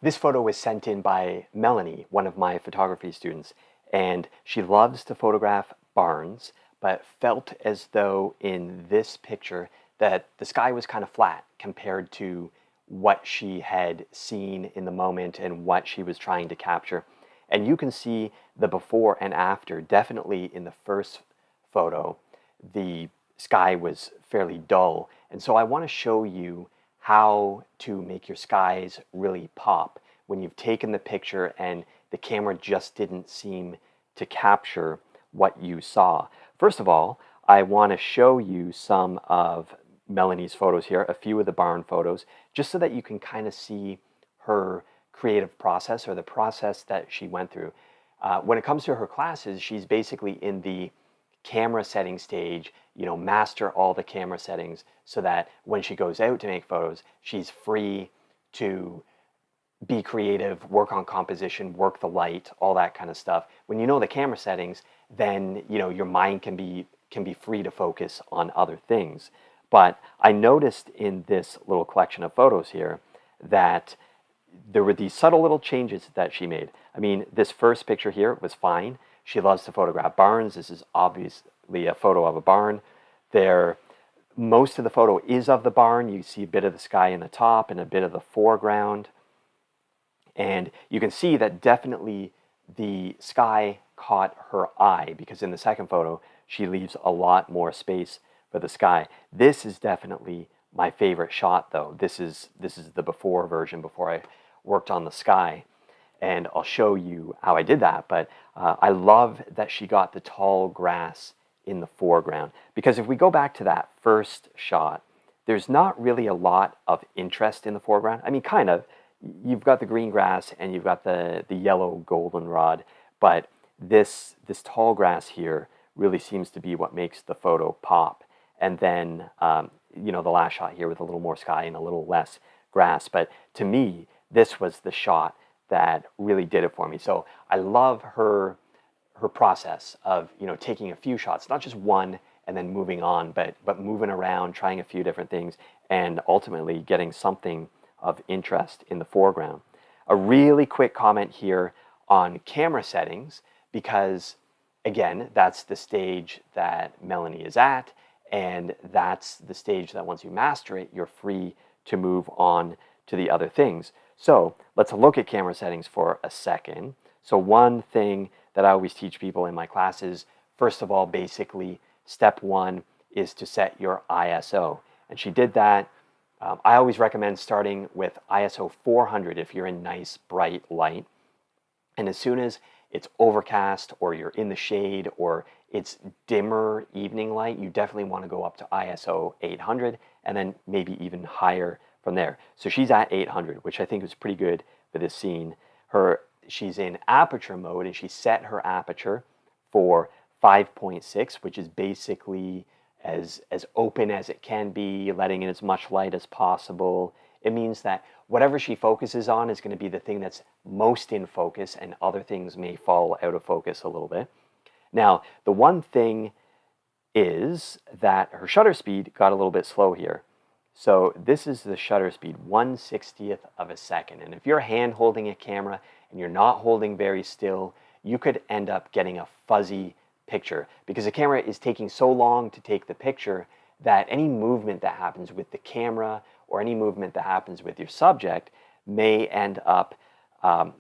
This photo was sent in by Melanie, one of my photography students, and she loves to photograph barns, but felt as though in this picture that the sky was kind of flat compared to what she had seen in the moment and what she was trying to capture. And you can see the before and after. Definitely in the first photo, the sky was fairly dull. And so I want to show you how to make your skies really pop when you've taken the picture and the camera just didn't seem to capture what you saw. First of all, I want to show you some of Melanie's photos here, a few of the barn photos, just so that you can kind of see her creative process or the process that she went through. When it comes to her classes, she's basically in the camera setting stage, master all the camera settings so that when she goes out to make photos, she's free to be creative, work on composition, work the light, all that kind of stuff. When you know the camera settings, then your mind can be free to focus on other things. But I noticed in this little collection of photos here that there were these subtle little changes that she made. I mean, this first picture here was fine. She loves to photograph barns. This is obviously a photo of a barn. Most of the photo is of the barn. You see a bit of the sky in the top and a bit of the foreground. And you can see that definitely the sky caught her eye, because in the second photo, she leaves a lot more space for the sky. This is definitely my favorite shot, though. This is the before version, before I worked on the sky. And I'll show you how I did that. But I love that she got the tall grass in the foreground. Because if we go back to that first shot, there's not really a lot of interest in the foreground. I mean, kind of. You've got the green grass and you've got the yellow goldenrod, but this tall grass here really seems to be what makes the photo pop. And then the last shot here with a little more sky and a little less grass. But to me, this was the shot that really did it for me. So I love her process of taking a few shots, not just one and then moving on, but moving around, trying a few different things, and ultimately getting something of interest in the foreground. A really quick comment here on camera settings, because again, that's the stage that Melanie is at, and that's the stage that once you master it, you're free to move on to the other things. So let's look at camera settings for a second. So one thing that I always teach people in my classes, first of all, basically, step one is to set your ISO. And she did that. I always recommend starting with ISO 400 if you're in nice, bright light. And as soon as it's overcast or you're in the shade or it's dimmer evening light, you definitely want to go up to ISO 800 and then maybe even higher from there. So she's at 800, which I think is pretty good for this scene. She's in aperture mode, and she set her aperture for 5.6, which is basically as open as it can be, letting in as much light as possible. It means that whatever she focuses on is going to be the thing that's most in focus, and other things may fall out of focus a little bit. Now, the one thing is that her shutter speed got a little bit slow here. So this is the shutter speed, 1/60th of a second. And if you're hand holding a camera and you're not holding very still, you could end up getting a fuzzy picture, because the camera is taking so long to take the picture that any movement that happens with the camera or any movement that happens with your subject may end up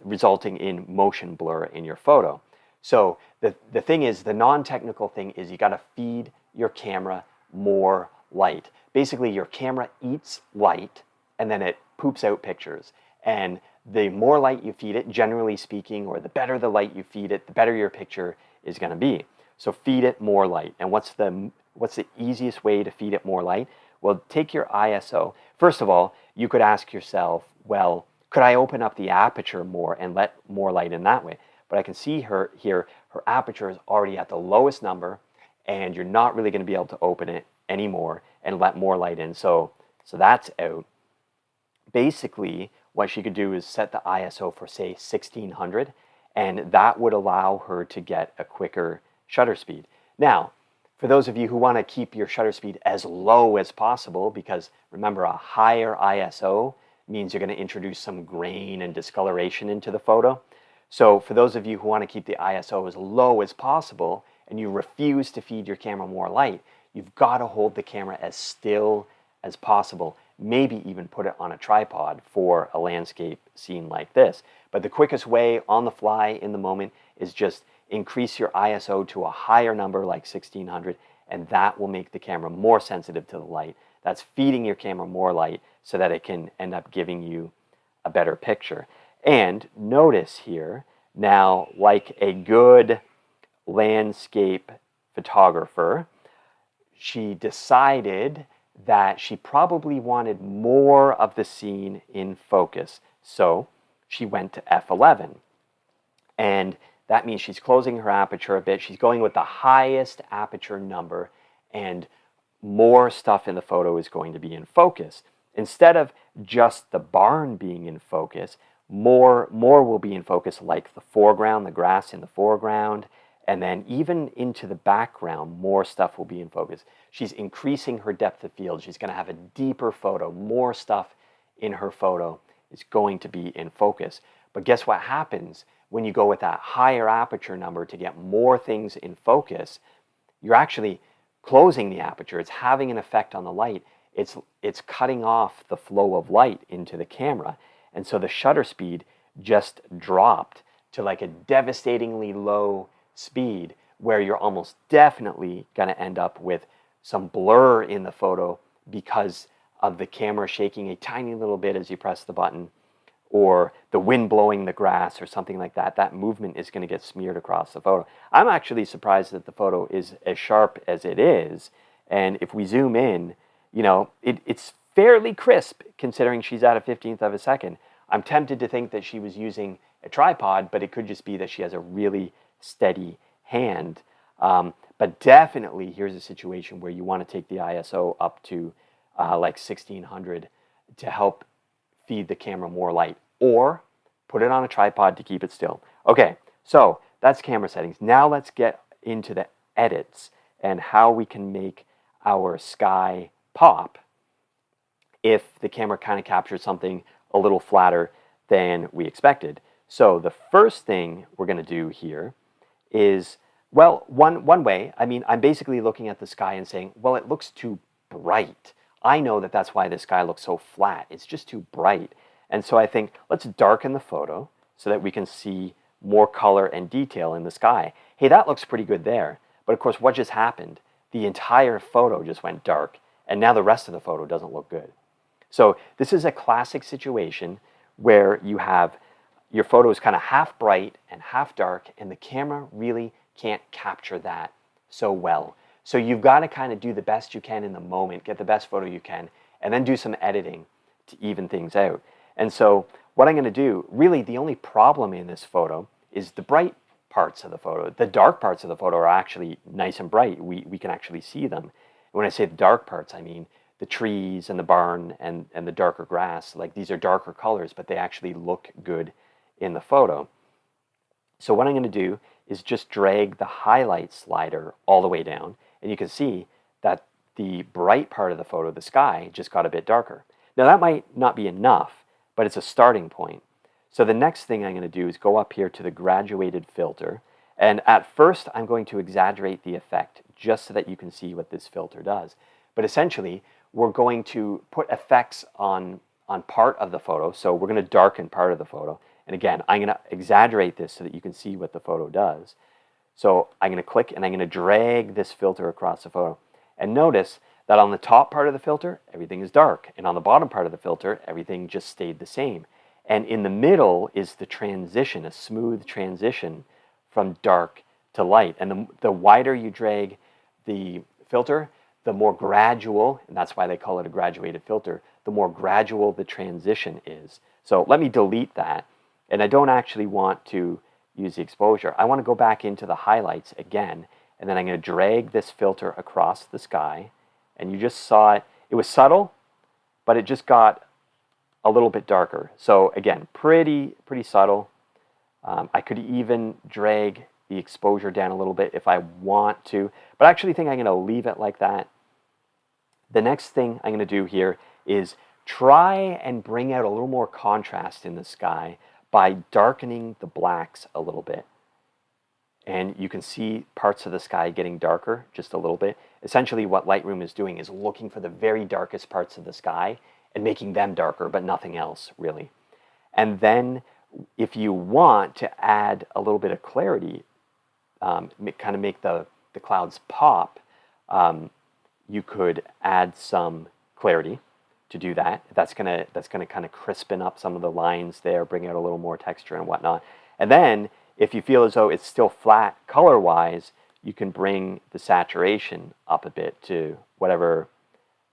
resulting in motion blur in your photo. So the thing is, the non-technical thing is you got to feed your camera more light. Basically, your camera eats light and then it poops out pictures. And the more light you feed it, generally speaking, or the better the light you feed it, the better your picture is going to be. So feed it more light. And what's the easiest way to feed it more light? Well, take your ISO. First of all, you could ask yourself, well, could I open up the aperture more and let more light in that way? But I can see her here, her aperture is already at the lowest number, and you're not really going to be able to open it anymore and let more light in. So that's out. Basically, what she could do is set the ISO for, say, 1600, and that would allow her to get a quicker shutter speed. Now, for those of you who want to keep your shutter speed as low as possible, because remember, a higher ISO means you're going to introduce some grain and discoloration into the photo. So for those of you who want to keep the ISO as low as possible and you refuse to feed your camera more light, you've got to hold the camera as still as possible, maybe even put it on a tripod for a landscape scene like this. But the quickest way on the fly in the moment is just increase your ISO to a higher number like 1600, and that will make the camera more sensitive to the light. That's feeding your camera more light so that it can end up giving you a better picture. And notice here, now, like a good landscape photographer, she decided that she probably wanted more of the scene in focus. So she went to f11. And that means she's closing her aperture a bit. She's going with the highest aperture number, and more stuff in the photo is going to be in focus. Instead of just the barn being in focus, more will be in focus, like the foreground, the grass in the foreground, and then even into the background, more stuff will be in focus. She's increasing her depth of field. She's going to have a deeper photo. More stuff in her photo is going to be in focus. But guess what happens when you go with that higher aperture number to get more things in focus? You're actually closing the aperture. It's having an effect on the light. It's cutting off the flow of light into the camera. And so the shutter speed just dropped to like a devastatingly low speed where you're almost definitely going to end up with some blur in the photo because of the camera shaking a tiny little bit as you press the button, or the wind blowing the grass or something like that. That movement is going to get smeared across the photo. I'm actually surprised that the photo is as sharp as it is. And if we zoom in, you know, it's fairly crisp considering she's at a 15th of a second. I'm tempted to think that she was using a tripod, but it could just be that she has a really steady hand. But definitely here's a situation where you want to take the ISO up to like 1600 to help feed the camera more light, or put it on a tripod to keep it still. Okay, so that's camera settings. Now let's get into the edits and how we can make our sky pop if the camera kind of captures something a little flatter than we expected. So the first thing we're going to do here is, well, one way, I mean, I'm basically looking at the sky and saying, well, it looks too bright. I know that that's why the sky looks so flat. It's just too bright. And so I think, let's darken the photo so that we can see more color and detail in the sky. Hey, that looks pretty good there. But of course, what just happened? The entire photo just went dark, and now the rest of the photo doesn't look good. So this is a classic situation where you have your photo is kind of half bright and half dark, and the camera really can't capture that so well. So you've got to kind of do the best you can in the moment, get the best photo you can, and then do some editing to even things out. And so what I'm going to do, really the only problem in this photo is the bright parts of the photo. The dark parts of the photo are actually nice and bright. We can actually see them. And when I say the dark parts, I mean the trees and the barn and the darker grass. Like, these are darker colors, but they actually look good in the photo. So what I'm going to do is just drag the highlight slider all the way down, and you can see that the bright part of the photo, the sky, just got a bit darker. Now that might not be enough, but it's a starting point. So the next thing I'm going to do is go up here to the graduated filter, and at first I'm going to exaggerate the effect just so that you can see what this filter does. But essentially, we're going to put effects on part of the photo, so we're going to darken part of the photo. And again, I'm going to exaggerate this so that you can see what the photo does. So I'm going to click and I'm going to drag this filter across the photo. And notice that on the top part of the filter, everything is dark. And on the bottom part of the filter, everything just stayed the same. And in the middle is the transition, a smooth transition from dark to light. And the wider you drag the filter, the more gradual, and that's why they call it a graduated filter, the more gradual the transition is. So let me delete that. And I don't actually want to use the exposure. I want to go back into the highlights again, and then I'm going to drag this filter across the sky. And you just saw it. It was subtle, but it just got a little bit darker. So again, pretty subtle. I could even drag the exposure down a little bit if I want to, but I actually think I'm going to leave it like that. The next thing I'm going to do here is try and bring out a little more contrast in the sky by darkening the blacks a little bit. And you can see parts of the sky getting darker just a little bit. Essentially what Lightroom is doing is looking for the very darkest parts of the sky and making them darker, but nothing else really. And then if you want to add a little bit of clarity, kind of make the clouds pop, you could add some clarity to do that. That's gonna kind of crispen up some of the lines there, bring out a little more texture and whatnot. And then if you feel as though it's still flat color-wise, you can bring the saturation up a bit to whatever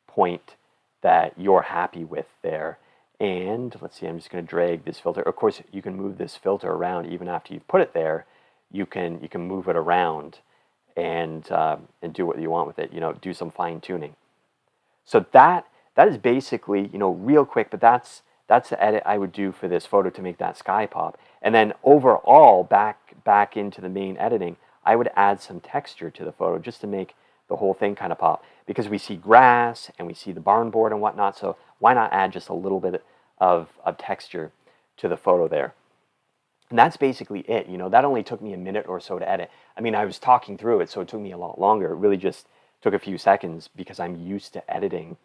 point that you're happy with there. And let's see, I'm just going to drag this filter. Of course, you can move this filter around even after you've put it there. You can move it around and do what you want with it. Do some fine tuning. So that is basically, real quick. But that's the edit I would do for this photo to make that sky pop. And then overall, back into the main editing, I would add some texture to the photo just to make the whole thing kind of pop. Because we see grass and we see the barn board and whatnot, so why not add just a little bit of texture to the photo there? And that's basically it. That only took me a minute or so to edit. I mean, I was talking through it, so it took me a lot longer. It really just took a few seconds because I'm used to editing,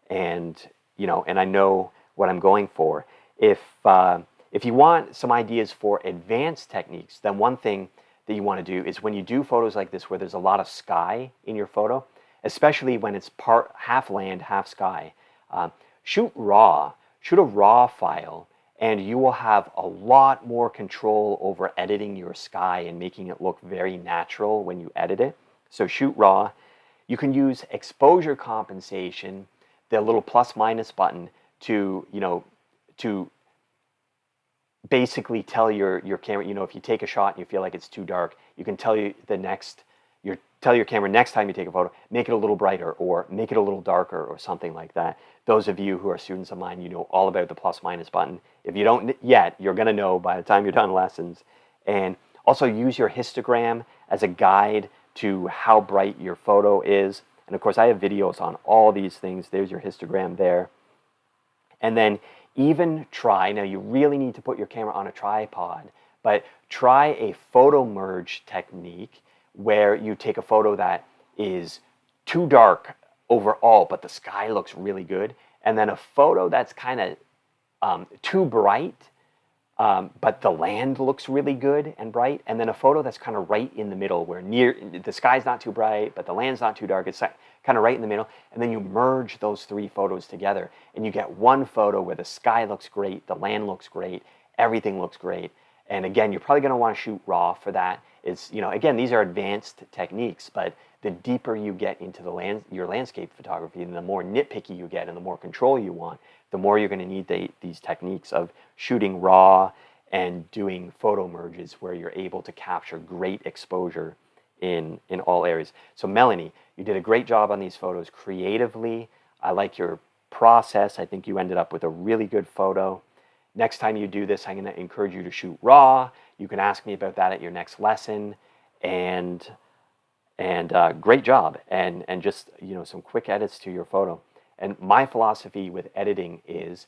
and and I know what I'm going for. If you want some ideas for advanced techniques, then one thing that you want to do is when you do photos like this where there's a lot of sky in your photo, especially when it's half land, half sky, shoot a raw file, and you will have a lot more control over editing your sky and making it look very natural when you edit it. So shoot raw. You can use exposure compensation, the little plus minus button, to basically tell your camera, if you take a shot and you feel like it's too dark, you can tell your camera next time you take a photo, make it a little brighter or make it a little darker or something like that. Those of you who are students of mine, you know all about the plus minus button. If you don't yet, you're going to know by the time you're done lessons. And also use your histogram as a guide to how bright your photo is. And of course, I have videos on all these things. There's your histogram there. And then even try, now you really need to put your camera on a tripod, but try a photo merge technique where you take a photo that is too dark overall, but the sky looks really good, and then a photo that's kind of too bright, but the land looks really good and bright, and then a photo that's kind of right in the middle where the sky's not too bright, but the land's not too dark. It's kind of right in the middle, and then you merge those three photos together, and you get one photo where the sky looks great, the land looks great, everything looks great. And again, you're probably going to want to shoot raw for that. It's, again, these are advanced techniques, but the deeper you get into your landscape photography, and the more nitpicky you get and the more control you want, the more you're going to need these techniques of shooting raw and doing photo merges where you're able to capture great exposure in all areas. So Melanie, you did a great job on these photos creatively. I like your process. I think you ended up with a really good photo. Next time you do this, I'm going to encourage you to shoot raw. You can ask me about that at your next lesson. And great job. And just, some quick edits to your photo. And my philosophy with editing is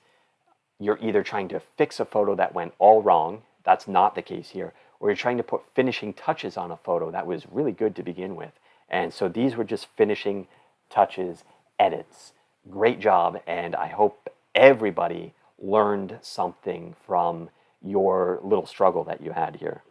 you're either trying to fix a photo that went all wrong. That's not the case here. Or you're trying to put finishing touches on a photo that was really good to begin with. And so these were just finishing touches, edits. Great job. And I hope everybody learned something from your little struggle that you had here.